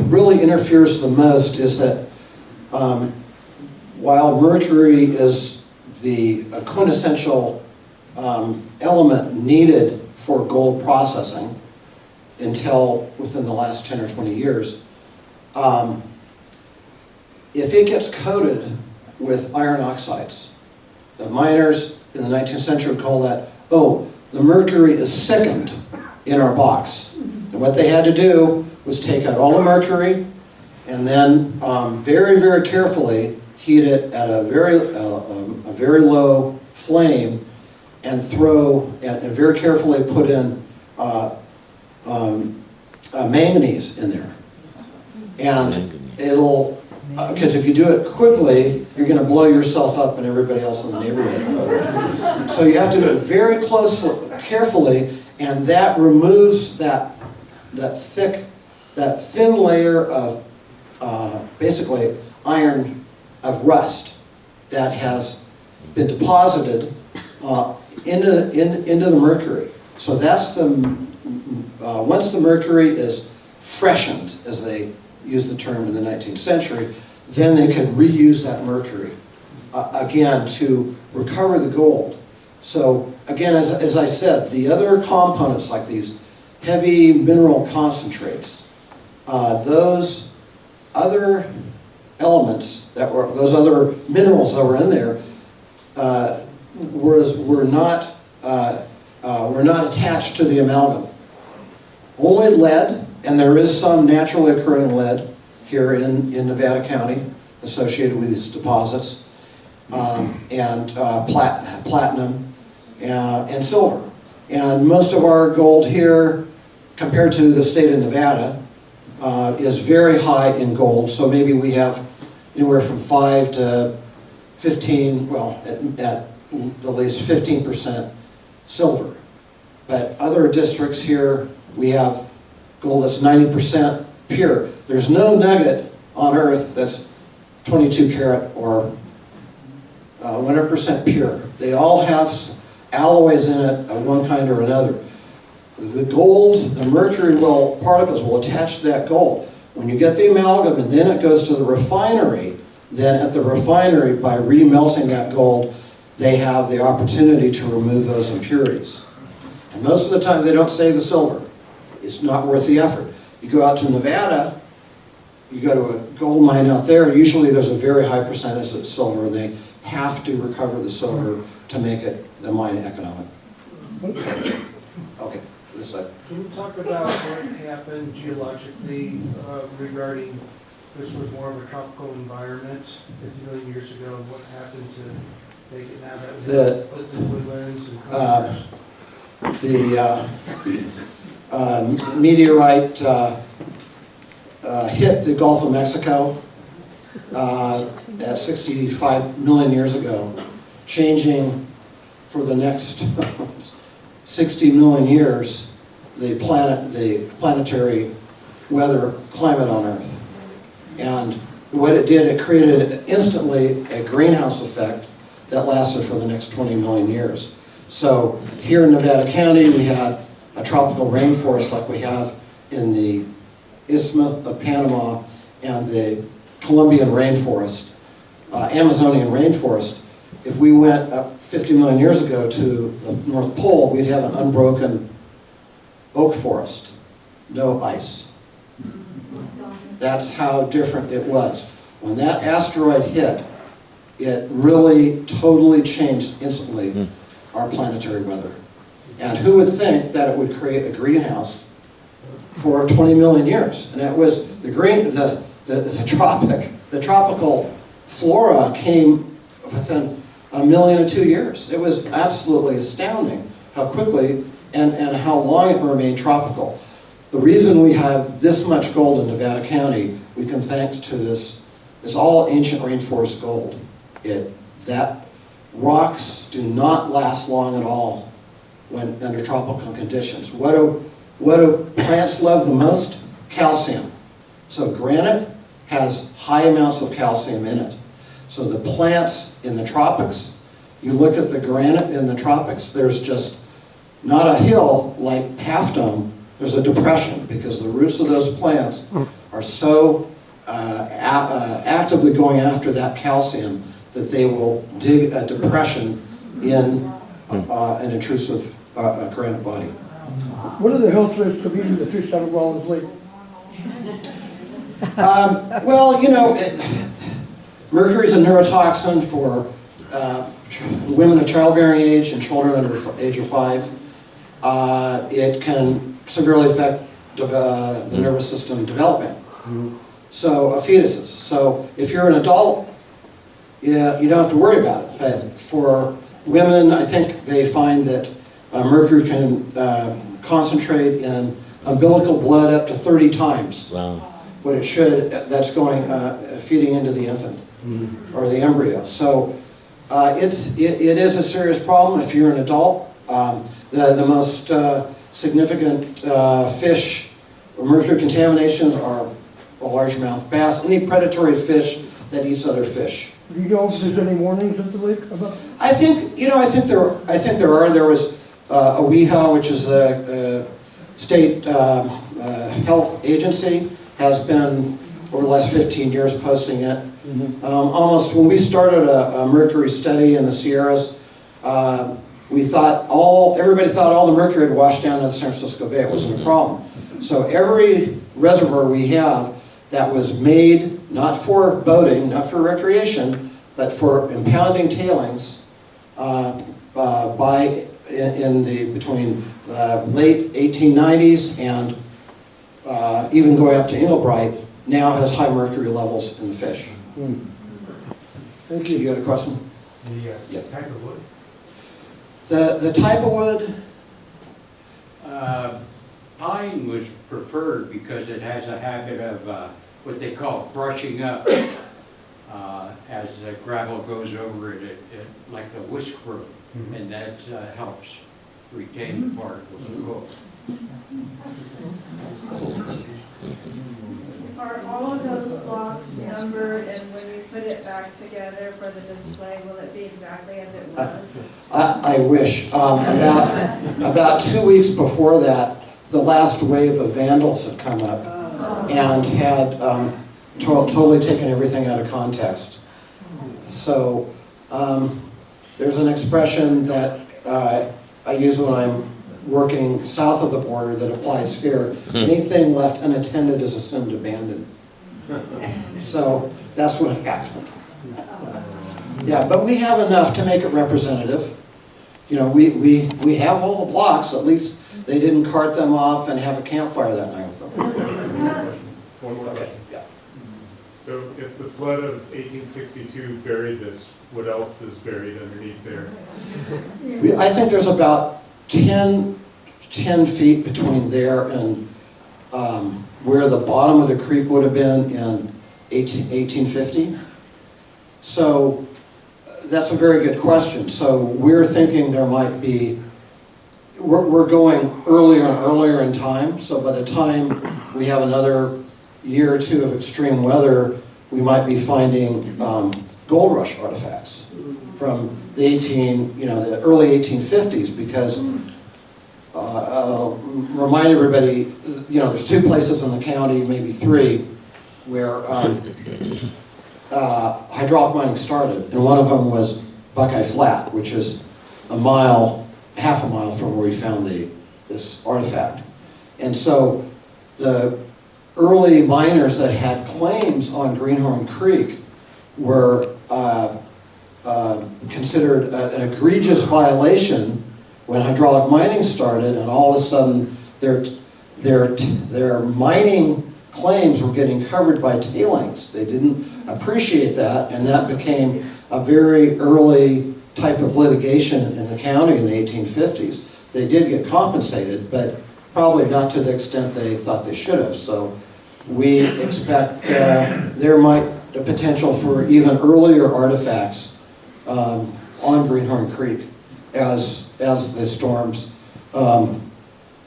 really interferes the most is that while mercury is the quintessential element needed for gold processing until within the last 10 or 20 years, if it gets coated with iron oxides, the miners in the 19th century would call that, oh, the mercury is sickened in our box. And what they had to do was take out all the mercury and then very, very carefully heat it at a very low flame and and very carefully put in manganese in there. And it'll, because if you do it quickly, you're going to blow yourself up and everybody else in the neighborhood. So you have to do it very carefully, and that removes that thin layer of basically iron, of rust that has been deposited into the mercury. So that's once the mercury is freshened, as they used the term in the 19th century, then they could reuse that mercury again to recover the gold. So again, as I said, the other components like these heavy mineral concentrates, those other elements those other minerals that were in there were not attached to the amalgam. Only lead, and there is some naturally occurring lead here in Nevada County associated with these deposits, and platinum and silver. And most of our gold here, compared to the state of Nevada, is very high in gold. So maybe we have anywhere from 5 to 15, well, at the least 15% silver. But other districts here, we have gold that's 90% pure. There's no nugget on Earth that's 22 karat or 100% pure. They all have alloys in it of one kind or another. The gold, the mercury particles will attach to that gold. When you get the amalgam and then it goes to the refinery, then at the refinery, by remelting that gold, they have the opportunity to remove those impurities. And most of the time they don't save the silver. It's not worth the effort. You go out to Nevada, you go to a gold mine out there, usually there's a very high percentage of silver, and they have to recover the silver to make it the mine economic. Okay, this side. Can you talk about what happened geologically regarding, this was more of a tropical environment 50 million years ago, and what happened to make it now that was the woodlands and the meteorite hit the Gulf of Mexico at 65 million years ago, changing for the next 60 million years the planetary weather climate on Earth. And what it did, it created instantly a greenhouse effect that lasted for the next 20 million years. So here in Nevada County, we had a tropical rainforest like we have in the Isthmus of Panama and the Colombian rainforest, Amazonian rainforest. If we went up 50 million years ago to the North Pole, we'd have an unbroken oak forest, no ice. That's how different it was. When that asteroid hit, it really totally changed instantly our planetary weather. And who would think that it would create a greenhouse for 20 million years? And it was the tropical flora came within 1 million and 2 years. It was absolutely astounding how quickly and how long it remained tropical. The reason we have this much gold in Nevada County, we can thank to this all ancient rainforest gold. That rocks do not last long at all when under tropical conditions. What do plants love the most? Calcium. So granite has high amounts of calcium in it. So the plants in the tropics, you look at the granite in the tropics, there's just not a hill like Half Dome, there's a depression because the roots of those plants are so actively going after that calcium that they will dig a depression in an intrusive granite body. What are the health risks of eating the fish out of Rollins Lake? Well, you know, mercury is a neurotoxin for women of childbearing age and children under the age of 5. It can severely affect the nervous system development. So, fetuses. So, if you're an adult, you don't have to worry about it. But for women, I think they find that mercury can concentrate in umbilical blood up to 30 times. Wow. What it should, that's going, feeding into the infant or the embryo. So it is a serious problem if you're an adult. The most significant fish or mercury contaminations are a largemouth bass, any predatory fish that eats other fish. Do you know if there's any warnings at the lake about? I think there are. There was a WEHA, which is the state health agency, has been over the last 15 years posting it. Almost when we started a mercury study in the Sierras, everybody thought all the mercury had washed down to the San Francisco Bay. It wasn't a problem. So every reservoir we have that was made not for boating, not for recreation, but for impounding tailings between late 1890s and even going up to Engelbright, now has high mercury levels in the fish. Thank you. You got a question? The type of wood? The type of wood, Pine was preferred because it has a habit of what they call brushing up. As the gravel goes over it, like the whisk broom, and that helps retain the particles of coal. Are all of those blocks numbered, and when you put it back together for the display, will it be exactly as it was? I wish. About 2 weeks before that, the last wave of vandals had come up and had totally taken everything out of context. So there's an expression that I use when I'm working south of the border that applies here. Anything left unattended is assumed abandoned. So that's what happened. Yeah, but we have enough to make it representative. You know, we have all the blocks, at least they didn't cart them off and have a campfire that night with them. One more question. Yeah. So if the flood of 1862 buried this, what else is buried underneath there? I think there's about 10 feet between there and where the bottom of the creek would have been in 1850. So that's a very good question. So we're thinking there might be, we're going earlier and earlier in time. So by the time we have another year or two of extreme weather, we might be finding gold rush artifacts from the the early 1850s, because remind everybody, there's 2 places in the county, maybe 3, where hydraulic mining started, and one of them was Buckeye Flat, which is half a mile from where we found this artifact. And so the early miners that had claims on Greenhorn Creek were considered an egregious violation when hydraulic mining started, and all of a sudden their mining claims were getting covered by tailings. They didn't appreciate that, and that became a very early type of litigation in the county in the 1850s. They did get compensated, but probably not to the extent they thought they should have. So we expect there might be a potential for even earlier artifacts on Greenhorn Creek as the storms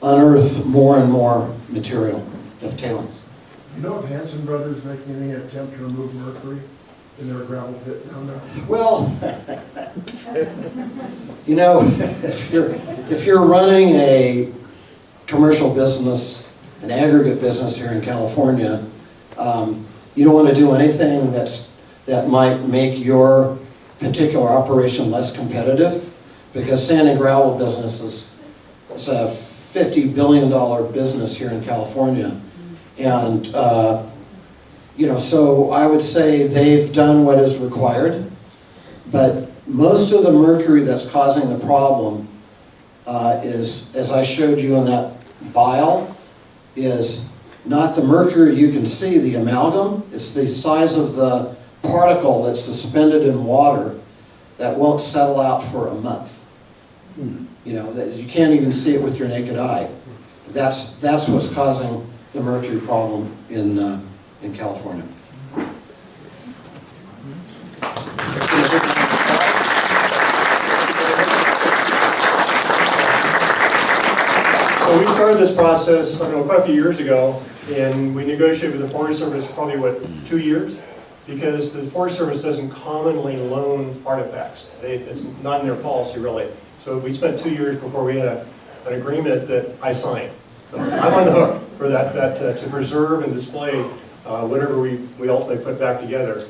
unearth more and more material of tailings. You know if Hanson Brothers making any attempt to remove mercury in their gravel pit down there? Well, if you're running a commercial business, an aggregate business here in California, you don't want to do anything that might make your particular operation less competitive, because sand and gravel business is a $50 billion business here in California. And, so I would say they've done what is required, but most of the mercury that's causing the problem is, as I showed you in that vial, is not the mercury you can see, the amalgam. It's the size of the particle that's suspended in water that won't settle out for a month. That you can't even see it with your naked eye. That's what's causing the mercury problem in California. So we started this process, quite a few years ago, and we negotiated with the Forest Service probably, 2 years? Because the Forest Service doesn't commonly loan artifacts. It's not in their policy, really. So we spent 2 years before we had an agreement that I signed. So I'm on the hook for that to preserve and display whatever we ultimately put back together.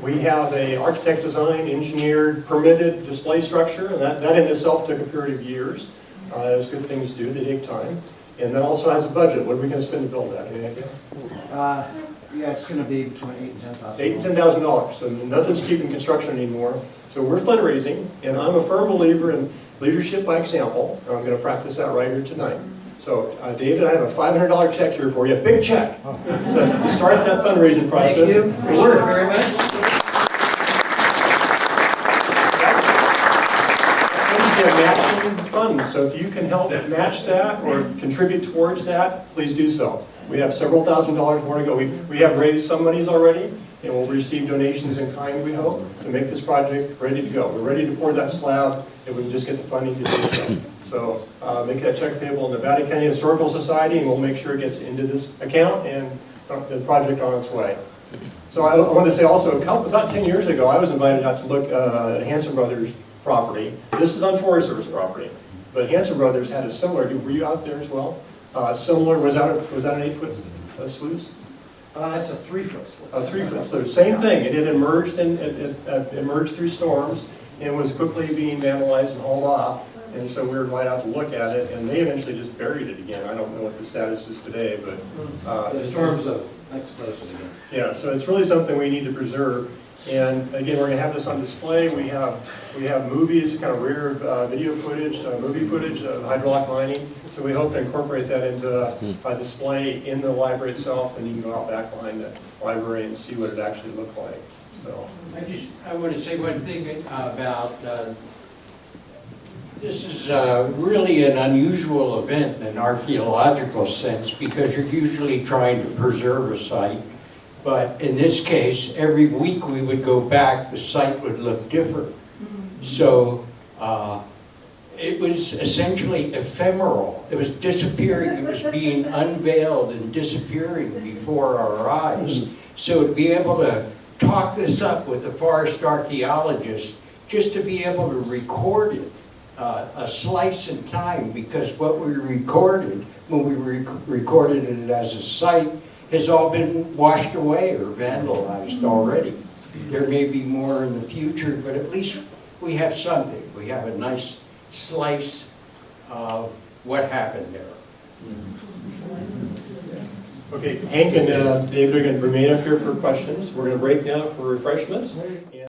We have an architect designed, engineered, permitted display structure, and that in itself took a period of years. As good things do, they take time. And then also has a budget. What are we going to spend to build that? Any idea? Yeah, it's going to be between $8,000 and $10,000. $8,000 and $10,000. So nothing's cheap in construction anymore. So we're fundraising, and I'm a firm believer in leadership by example. I'm going to practice that right here tonight. So, David, I have a $500 check here for you, a big check, so to start that fundraising process. Thank you. Appreciate it very much. That's matching funds funds, so if you can help match that or contribute towards that, please do so. We have several $1,000s more to go. We have raised some monies already, and we'll receive donations in kind, we hope, to make this project ready to go. We're ready to pour that slab, and we can just get the funding to do so. So make that check payable in Nevada County Historical Society, and we'll make sure it gets into this account and the project on its way. So I want to say also, about 10 years ago, I was invited out to look at Hanson Brothers property. This is on Forest Service property, but Hanson Brothers had a similar, were you out there as well? Similar, was that an 8-foot sluice? It's a 3-foot sluice. A 3-foot sluice, same thing. It had emerged and it emerged through storms and was quickly being vandalized and hauled off. And so we were invited out to look at it, and they eventually just buried it again. I don't know what the status is today, but The storms of explosive again. yeah, so it's really something we need to preserve. And again, we're going to have this on display. We have movies, kind of rare video footage, movie footage of hydraulic mining. So we hope to incorporate that into a display in the library itself, and you can go out back behind the library and see what it actually looked like. So I want to say one thing about this is really an unusual event in an archaeological sense because you're usually trying to preserve a site. But in this case, every week we would go back, the site would look different. So it was essentially ephemeral. It was disappearing, it was being unveiled and disappearing before our eyes. So to be able to talk this up with the forest archaeologist, just to be able to record it, a slice in time, because what we recorded, when we recorded it as a site, has all been washed away or vandalized already. There may be more in the future, but at least we have something. We have a nice slice of what happened there. okay, Hank and David are going to remain up here for questions. We're going to break now for refreshments.